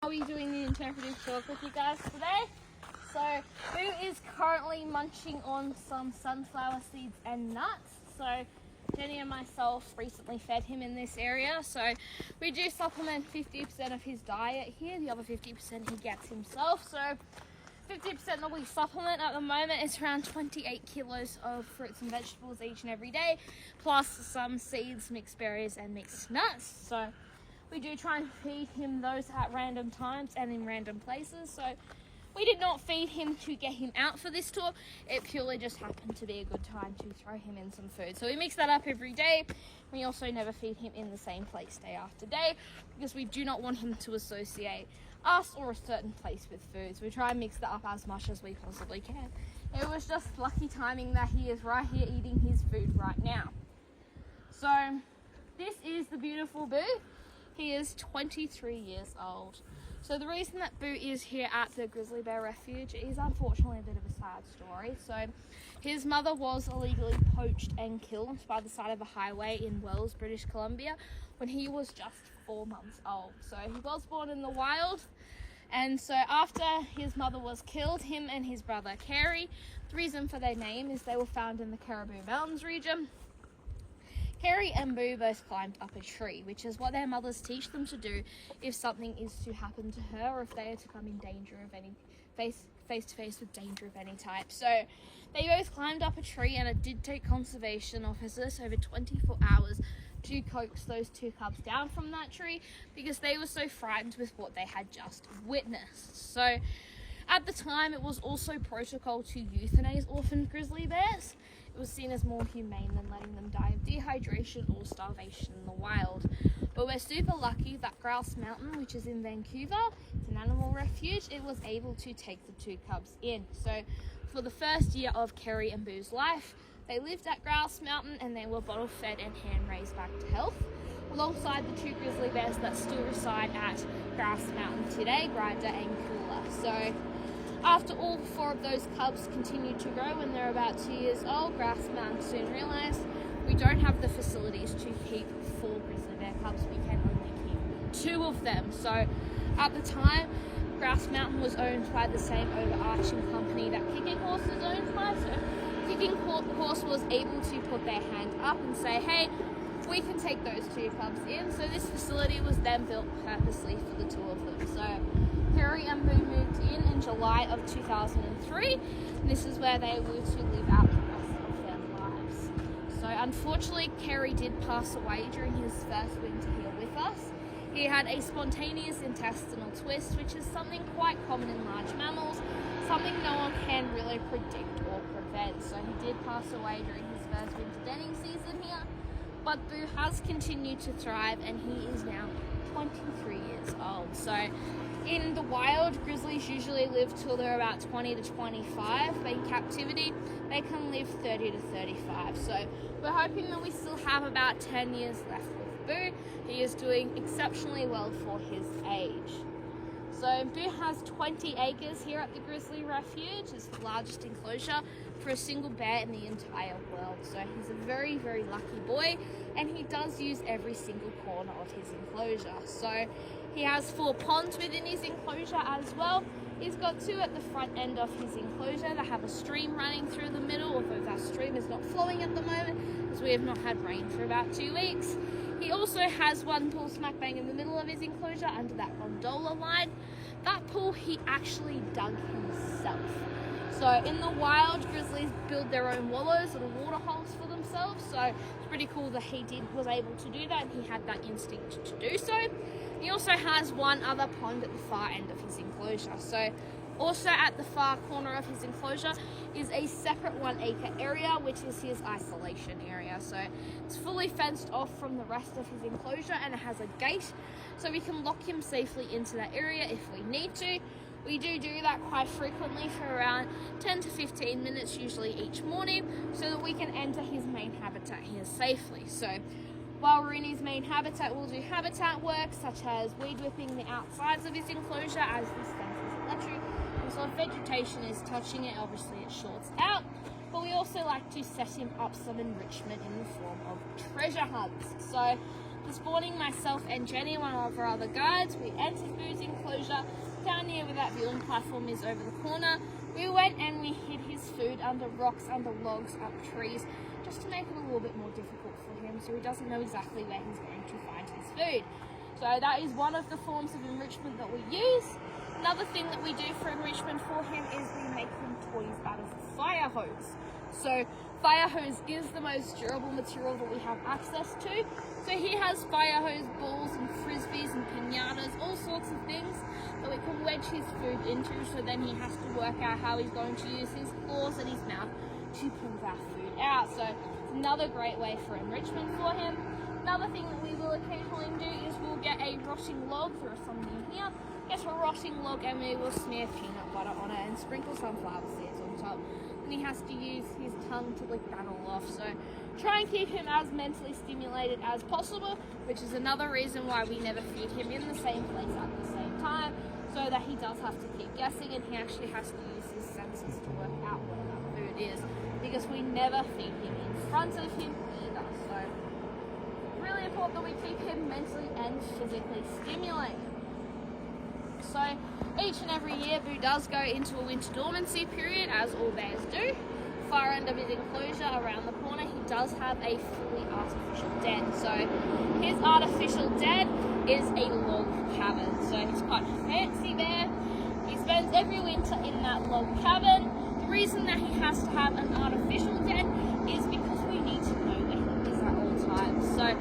I'll be doing the interpretive talk with you guys today. So Boo is currently munching on some sunflower seeds and nuts. So Jenny and myself recently fed him in this area. So we do supplement 50% of his diet here. The other 50% he gets himself. So 50% that we supplement at the moment is around 28 kilos of fruits and vegetables each and every day, plus some seeds, mixed berries and mixed nuts. So we do try and feed him those at random times and in random places. So we did not feed him to get him out for this tour. It purely just happened to be a good time to throw him in some food. So we mix that up every day. We also never feed him in the same place day after day because we do not want him to associate us or a certain place with food. So we try and mix that up as much as we possibly can. It was just lucky timing that he is right here eating his food right now. So this is the beautiful Boo. He is 23 years old. So the reason that Boo is here at the Grizzly Bear Refuge is unfortunately a bit of a sad story. So his mother was illegally poached and killed by the side of a highway in Wells, British Columbia, when he was just 4 months old. So he was born in the wild. And so after his mother was killed, him and his brother Carey, the reason for their name is they were found in the Caribou Mountains region. Carey and Boo both climbed up a tree, which is what their mothers teach them to do if something is to happen to her or if they are to come in danger of any face to face with danger of any type. So they both climbed up a tree, and it did take conservation officers over 24 hours to coax those two cubs down from that tree because they were so frightened with what they had just witnessed. So at the time, it was also protocol to euthanize orphaned grizzly bears. It was seen as more humane than letting them die of dehydration or starvation in the wild. But we're super lucky that Grouse Mountain, which is in Vancouver, it's an animal refuge, it was able to take the two cubs in. So for the first year of Carey and Boo's life, they lived at Grouse Mountain and they were bottle fed and hand raised back to health, alongside the two grizzly bears that still reside at Grouse Mountain today, Grinder and Cooler. So after all four of those cubs continued to grow when they're about 2 years old, Grouse Mountain soon realised we don't have the facilities to keep 4 grizzly bear cubs, we can only keep 2 of them. So at the time, Grouse Mountain was owned by the same overarching company that Kicking Horse is owned by. So Kicking Horse was able to put their hand up and say, hey, we can take those 2 cubs in. So this facility was then built purposely for the 2 of them. So Carey and Boo moved in July of 2003. And this is where they were to live out the rest of their lives. So unfortunately, Carey did pass away during his first winter here with us. He had a spontaneous intestinal twist, which is something quite common in large mammals, something no one can really predict or prevent. So he did pass away during his first winter denning season here. But Boo has continued to thrive, and he is now 23 years old. So in the wild, grizzlies usually live till they're about 20 to 25, but in captivity, they can live 30 to 35. So we're hoping that we still have about 10 years left with Boo. He is doing exceptionally well for his age. So Boo has 20 acres here at the Grizzly Refuge. It's the largest enclosure for a single bear in the entire world. So he's a very, very lucky boy, and he does use every single corner of his enclosure. So he has 4 ponds within his enclosure as well. He's got 2 at the front end of his enclosure that have a stream running through the middle, although that stream is not flowing at the moment as we have not had rain for about 2 weeks. He also has 1 pool smack bang in the middle of his enclosure under that gondola line. That pool he actually dug himself. So in the wild, grizzlies build their own wallows, little water holes for themselves. So it's pretty cool that he was able to do that, and he had that instinct to do so. He also has 1 other pond at the far end of his enclosure. So also at the far corner of his enclosure is a separate 1 acre area, which is his isolation area. So it's fully fenced off from the rest of his enclosure, and it has a gate so we can lock him safely into that area if we need to. We do that quite frequently for around 10 to 15 minutes, usually each morning, so that we can enter his main habitat here safely. So while we're in his main habitat, we'll do habitat work such as weed whipping the outsides of his enclosure as this fence is electric. And so if vegetation is touching it, obviously it shorts out. But we also like to set him up some enrichment in the form of treasure hunts. So This morning, myself and Jenny, one of our other guides, we entered Boo's enclosure down here where that viewing platform is over the corner. We went and we hid his food under rocks, under logs, up trees, just to make it a little bit more difficult for him so he doesn't know exactly where he's going to find his food. So that is one of the forms of enrichment that we use. Another thing that we do for enrichment for him is we make him toys out of fire hose. So fire hose is the most durable material that we have access to. So he has fire hose balls and frisbees and pinatas, all sorts of things that we can wedge his food into, so then he has to work out how he's going to use his claws and his mouth to pull that food out. So it's another great way for enrichment for him. Another thing that we will occasionally do is we'll get a rotting log, there are some near here, get a rotting log and we will smear peanut butter on it and sprinkle sunflower seeds on top. And he has to use his tongue to lick that all off. So try and keep him as mentally stimulated as possible, which is another reason why we never feed him in the same place at the same time, so that he does have to keep guessing and he actually has to use his senses to work out what that food is, because we never feed him in front of him either. So really important that we keep him mentally and physically stimulated. So each and every year Boo does go into a winter dormancy period, as all bears do. Far end of his enclosure around the corner he does have a fully artificial den. So his artificial den is a log cabin. So he's quite a fancy bear. He spends every winter in that log cabin. The reason that he has to have an artificial den is because we need to know where he is at all times. So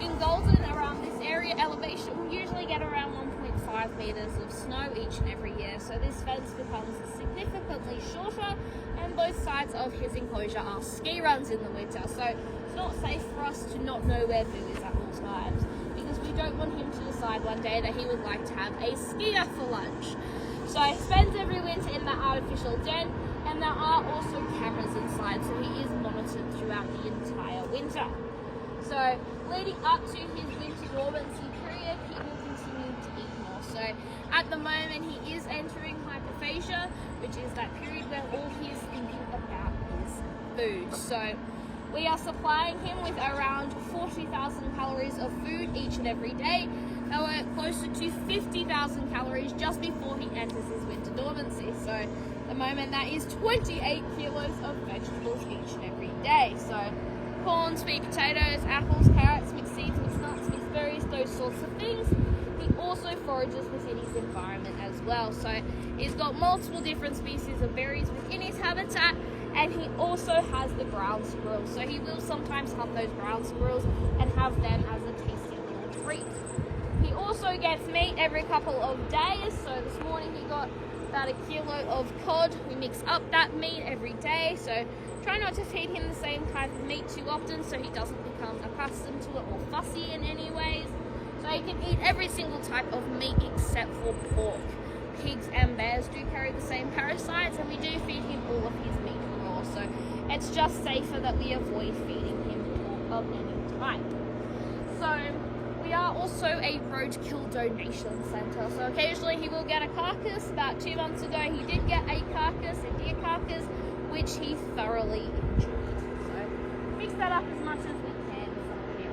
in Golden, around this area, elevation will usually get around 1.5 meters of snow each and every year. So this fence becomes significantly shorter, and both sides of his enclosure are ski runs in the winter. So it's not safe for us to not know where Boo is at all times, because we don't want him to decide one day that he would like to have a skier for lunch. So he spends every winter in that artificial den, and there are also cameras inside, so he is monitored throughout the entire winter. So leading up to his winter dormancy period, he will continue to eat more. So at the moment he is entering hyperphagia, which is that period where all he is thinking about is food. So we are supplying him with around 40,000 calories of food each and every day. Now we're closer to 50,000 calories just before he enters his winter dormancy. So at the moment that is 28 kilos of vegetables each and every day. So corn, sweet potatoes, apples, carrots, mixed seeds, mixed nuts, mixed berries, those sorts of things. He also forages within his environment as well. So he's got multiple different species of berries within his habitat, and he also has the brown squirrel. So he will sometimes hunt those brown squirrels and have them as a tasty little treat. He also gets meat every couple of days. So this morning he got about a kilo of cod. We mix up that meat every day. So try not to feed him the same type of meat too often so he doesn't become accustomed to it or fussy in any ways. So he can eat every single type of meat except for pork. Pigs and bears do carry the same parasites, and we do feed him all of his meat raw. So it's just safer that we avoid feeding him pork of any type. So we are also a roadkill donation centre. So occasionally he will get a carcass. About 2 months ago he did get a carcass, a deer carcass, which he thoroughly enjoyed. So mix that up as much as we can for him.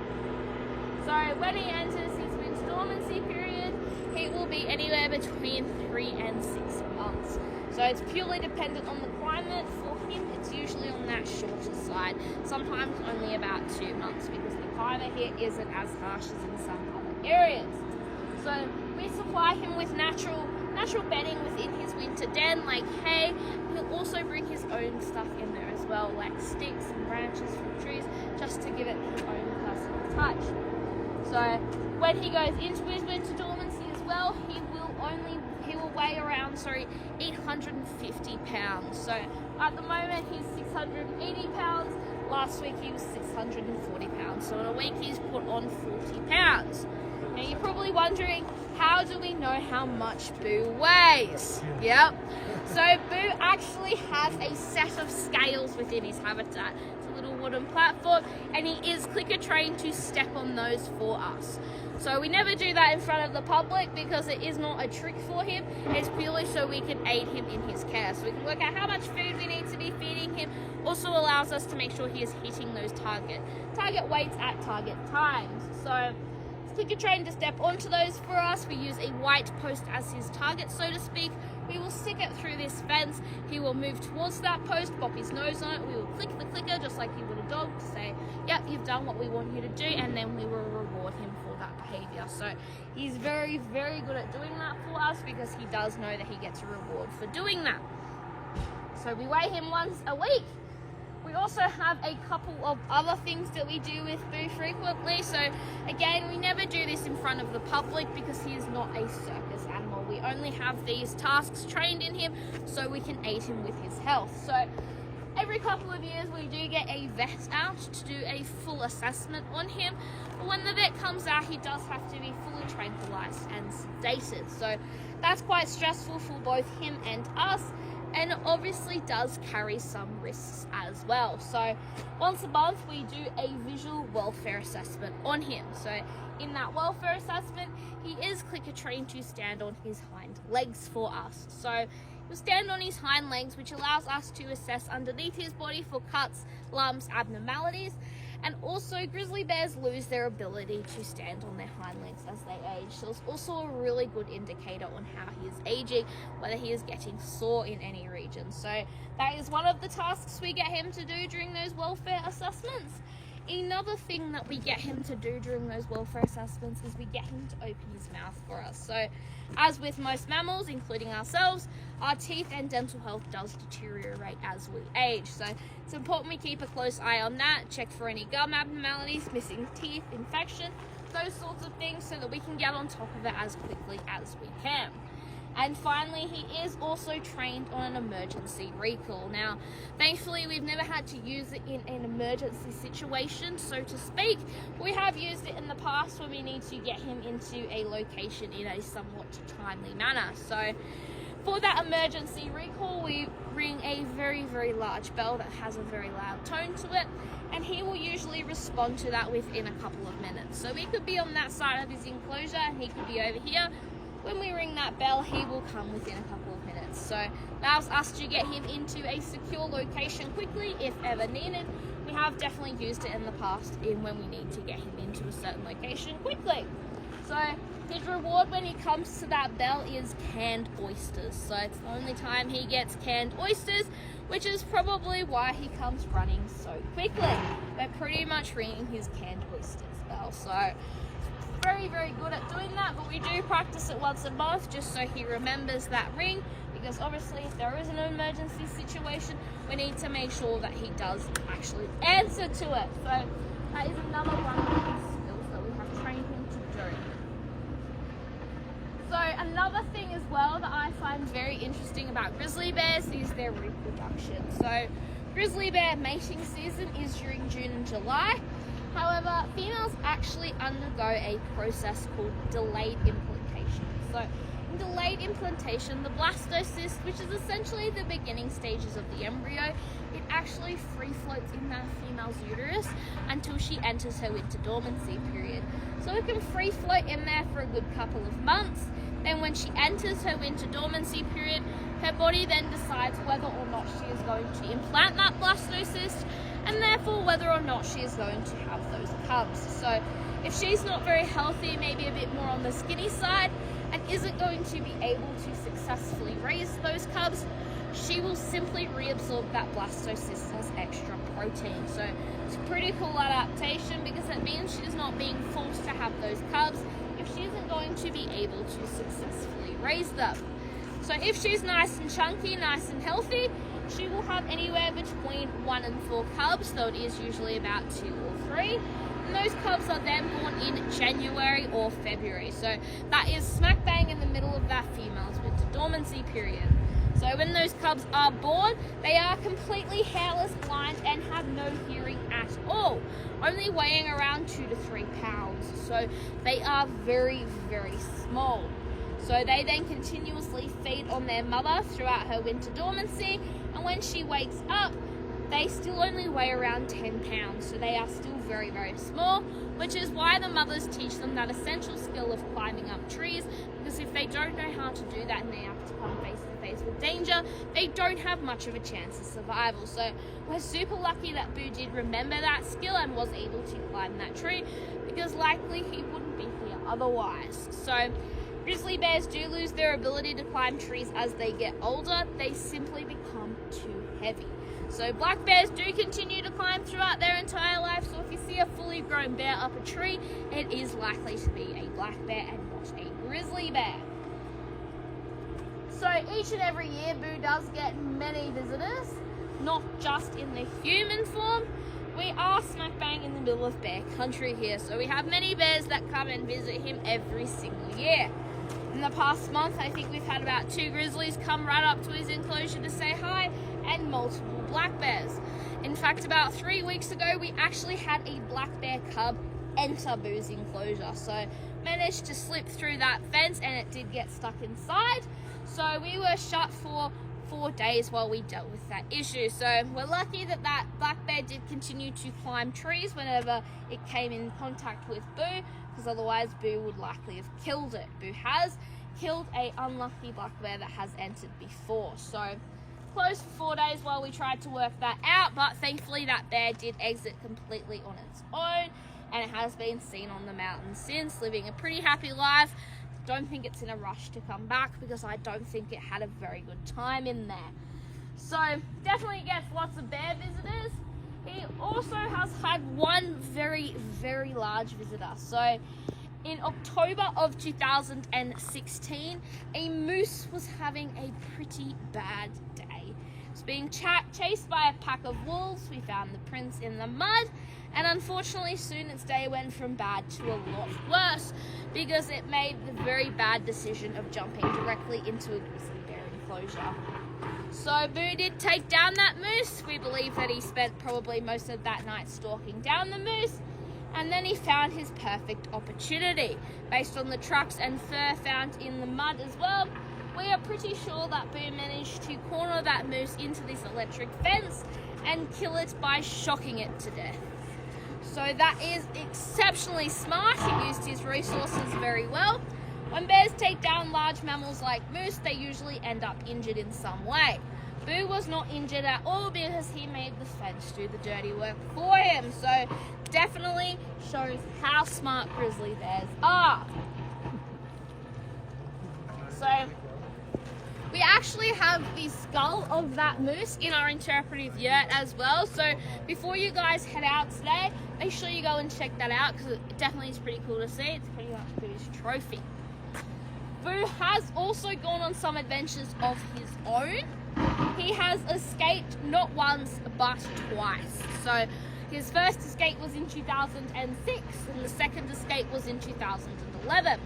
So when he enters his winter dormancy period, he will be anywhere between 3 and 6 months. So it's purely dependent on the climate. For him, it's usually on that shorter side, sometimes only about 2 months, because the climate here isn't as harsh as in some other areas. So we supply him with natural bedding within his winter den, like hay. He'll also bring his own stuff in there as well, like sticks and branches from trees, just to give it his own personal touch. So when he goes into his winter dormancy as well, he will weigh around 850 pounds. So at the moment he's 680 pounds. Last week he was 640 pounds. So in a week he's put on 40 pounds. Now you're probably wondering, how do we know how much Boo weighs? Yep. So Boo actually has a set of scales within his habitat. It's a little wooden platform, and he is clicker trained to step on those for us. So we never do that in front of the public because it is not a trick for him. It's purely so we can aid him in his care. So we can work out how much food we need to be feeding him. Also allows us to make sure he is hitting those target weights at target times. So clicker trained to step onto those for us. We use a white post as his target, so to speak. We will stick it through this fence. He will move towards that post, bop his nose on it. We will click the clicker just like you would a dog to say, yep, you've done what we want you to do, and then we will reward him for that behavior. So he's very, very good at doing that for us because he does know that he gets a reward for doing that. So we weigh him once a week. We also have a couple of other things that we do with Boo frequently. So again, we never do this in front of the public because he is not a circus animal. We only have these tasks trained in him so we can aid him with his health. So every couple of years we do get a vet out to do a full assessment on him. But when the vet comes out, he does have to be fully tranquilized and sedated. So that's quite stressful for both him and us, and it obviously does carry some risks as well. So once a month we do a visual welfare assessment on him. So in that welfare assessment, he is clicker trained to stand on his hind legs for us. So he'll stand on his hind legs, which allows us to assess underneath his body for cuts, lumps, abnormalities. And also, grizzly bears lose their ability to stand on their hind legs as they age. So it's also a really good indicator on how he is aging, whether he is getting sore in any region. So that is one of the tasks we get him to do during those welfare assessments. Another thing that we get him to do during those welfare assessments is we get him to open his mouth for us. So as with most mammals, including ourselves, our teeth and dental health does deteriorate as we age. So it's important we keep a close eye on that, check for any gum abnormalities, missing teeth, infection, those sorts of things, so that we can get on top of it as quickly as we can. And finally, he is also trained on an emergency recall. Now, thankfully, we've never had to use it in an emergency situation, so to speak. We have used it in the past when we need to get him into a location in a somewhat timely manner. So for that emergency recall, we ring a very, very large bell that has a very loud tone to it, and he will usually respond to that within a couple of minutes. So we could be on that side of his enclosure and he could be over here. When we ring that bell, he will come within a couple of minutes. So allows us to get him into a secure location quickly if ever needed. We have definitely used it in the past when we need to get him into a certain location quickly. So his reward when he comes to that bell is canned oysters. So it's the only time he gets canned oysters, which is probably why he comes running so quickly. We're pretty much ringing his canned oysters bell. So very, very good at doing that, but we do practice it once a month just so he remembers that ring, because obviously if there is an emergency situation, we need to make sure that he does actually answer to it. So that is another one of his skills that we have trained him to do. So another thing as well that I find very interesting about grizzly bears is their reproduction. So grizzly bear mating season is during June and July. However, females actually undergo a process called delayed implantation. So in delayed implantation, the blastocyst, which is essentially the beginning stages of the embryo, it actually free floats in that female's uterus until she enters her winter dormancy period. So it can free float in there for a good couple of months. Then when she enters her winter dormancy period, her body then decides whether or not she is going to implant that blastocyst, and therefore whether or not she is going to have those cubs. So if she's not very healthy, maybe a bit more on the skinny side, and isn't going to be able to successfully raise those cubs, she will simply reabsorb that blastocyst as extra protein. So it's a pretty cool adaptation because it means she's not being forced to have those cubs if she isn't going to be able to successfully raise them. So if she's nice and chunky, nice and healthy, she will have anywhere between 1 and 4 cubs, though it is usually about 2 or 3. And those cubs are then born in January or February. So that is smack bang in the middle of that female's winter dormancy period. So when those cubs are born, they are completely hairless, blind, and have no hearing at all, only weighing around 2 to 3 pounds. So they are very, very small. So they then continuously feed on their mother throughout her winter dormancy, and when she wakes up, they still only weigh around 10 pounds, so they are still very, very small, which is why the mothers teach them that essential skill of climbing up trees, because if they don't know how to do that and they have to come face to face with danger, they don't have much of a chance of survival. So we're super lucky that Boo did remember that skill and was able to climb that tree, because likely he wouldn't be here otherwise. So grizzly bears do lose their ability to climb trees as they get older. They simply become too heavy. So black bears do continue to climb throughout their entire life. So if you see a fully grown bear up a tree, it is likely to be a black bear and not a grizzly bear. So each and every year, Boo does get many visitors, not just in the human form. We are smack bang in the middle of bear country here, so we have many bears that come and visit him every single year. In the past month, I think we've had about 2 grizzlies come right up to his enclosure to say hi, and multiple black bears. In fact, about 3 weeks ago, we actually had a black bear cub enter Boo's enclosure, so managed to slip through that fence, and it did get stuck inside. So we were shut for 4 days while we dealt with that issue. So we're lucky that that black bear did continue to climb trees whenever it came in contact with Boo, because otherwise Boo would likely have killed it. Boo has killed a unlucky black bear that has entered before. So closed for 4 days while we tried to work that out, but thankfully that bear did exit completely on its own, and it has been seen on the mountain since, living a pretty happy life. Don't think it's in a rush to come back, because I don't think it had a very good time in there. So definitely gets lots of bear visitors. He also has had one very, very large visitor. So in October of 2016, a moose was having a pretty bad day. It was being chased by a pack of wolves. We found the prints in the mud, and unfortunately soon its day went from bad to a lot worse, because it made the very bad decision of jumping directly into a grizzly bear enclosure. So Boo did take down that moose. We believe that he spent probably most of that night stalking down the moose, and then he found his perfect opportunity. Based on the tracks and fur found in the mud as well, we are pretty sure that Boo managed to corner that moose into this electric fence and kill it by shocking it to death. So that is exceptionally smart. He used his resources very well. When bears take down large mammals like moose, they usually end up injured in some way. Boo was not injured at all, because he made the fence do the dirty work for him. So definitely shows how smart grizzly bears are. So we actually have the skull of that moose in our interpretive yurt as well. So before you guys head out today, make sure you go and check that out, because it definitely is pretty cool to see. It's pretty much Boo's trophy. Boo has also gone on some adventures of his own. He has escaped not once but twice. So his first escape was in 2006, and the second escape was in 2011.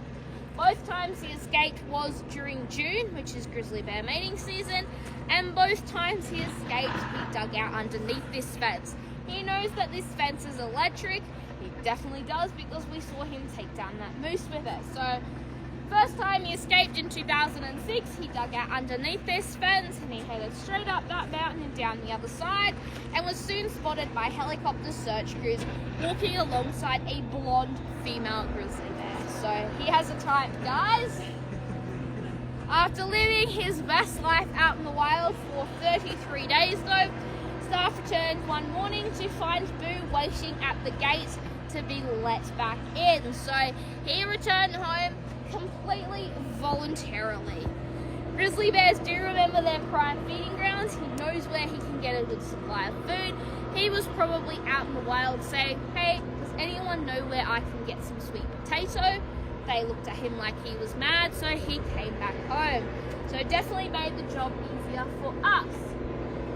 Both times he escaped was during June, which is grizzly bear mating season, and both times he escaped, he dug out underneath this fence. He knows that this fence is electric. He definitely does, because we saw him take down that moose with it. So first time he escaped in 2006, he dug out underneath this fence, and he headed straight up that mountain and down the other side, and was soon spotted by helicopter search crews walking alongside a blonde female grizzly bear. So he has a type, guys. After living his best life out in the wild for 33 days though, staff returned one morning to find Boo waiting at the gate to be let back in. So he returned home completely voluntarily. Grizzly bears do remember their prime feeding grounds. He knows where he can get a good supply of food. He was probably out in the wild saying, hey, does anyone know where I can get some sweet potato? They looked at him like he was mad, so he came back home. So it definitely made the job easier for us.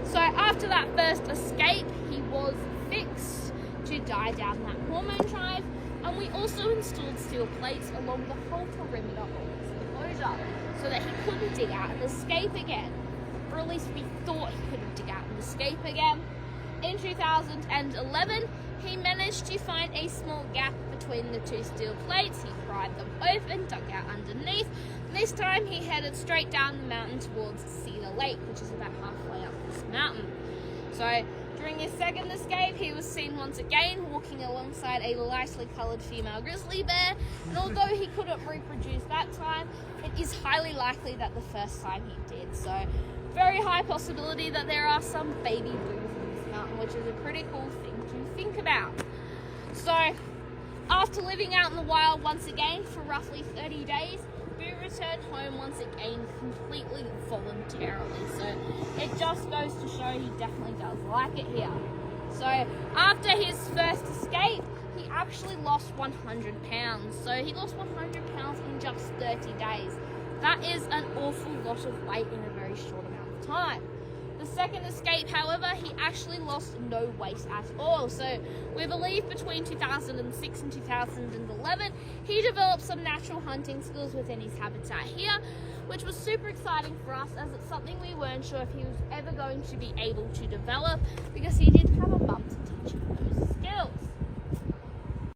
So after that first escape, he was fixed to die down that hormone drive, and we also installed steel plates along the whole perimeter of his enclosure so that he couldn't dig out and escape again. Or at least we thought he couldn't dig out and escape again. In 2011, he managed to find a small gap between the two steel plates. He pried them open, dug out underneath. This time he headed straight down the mountain towards Cedar Lake, which is about halfway up this mountain. So during his second escape, he was seen once again walking alongside a lightly coloured female grizzly bear, and although he couldn't reproduce that time, it is highly likely that the first time he did. So very high possibility that there are some baby boos in this mountain, which is a pretty cool thing to think about. So After living out in the wild once again for roughly 30 days, Boo returned home once again completely voluntarily. So it just goes to show he definitely does like it here. So after his first escape, he actually lost 100 pounds. So he lost 100 pounds in just 30 days. That is an awful lot of weight in a very short amount of time. The second escape, however, he actually lost no weight at all. So we believe between 2006 and 2011, he developed some natural hunting skills within his habitat here, which was super exciting for us as it's something we weren't sure if he was ever going to be able to develop because he did have a mum to teach him those skills.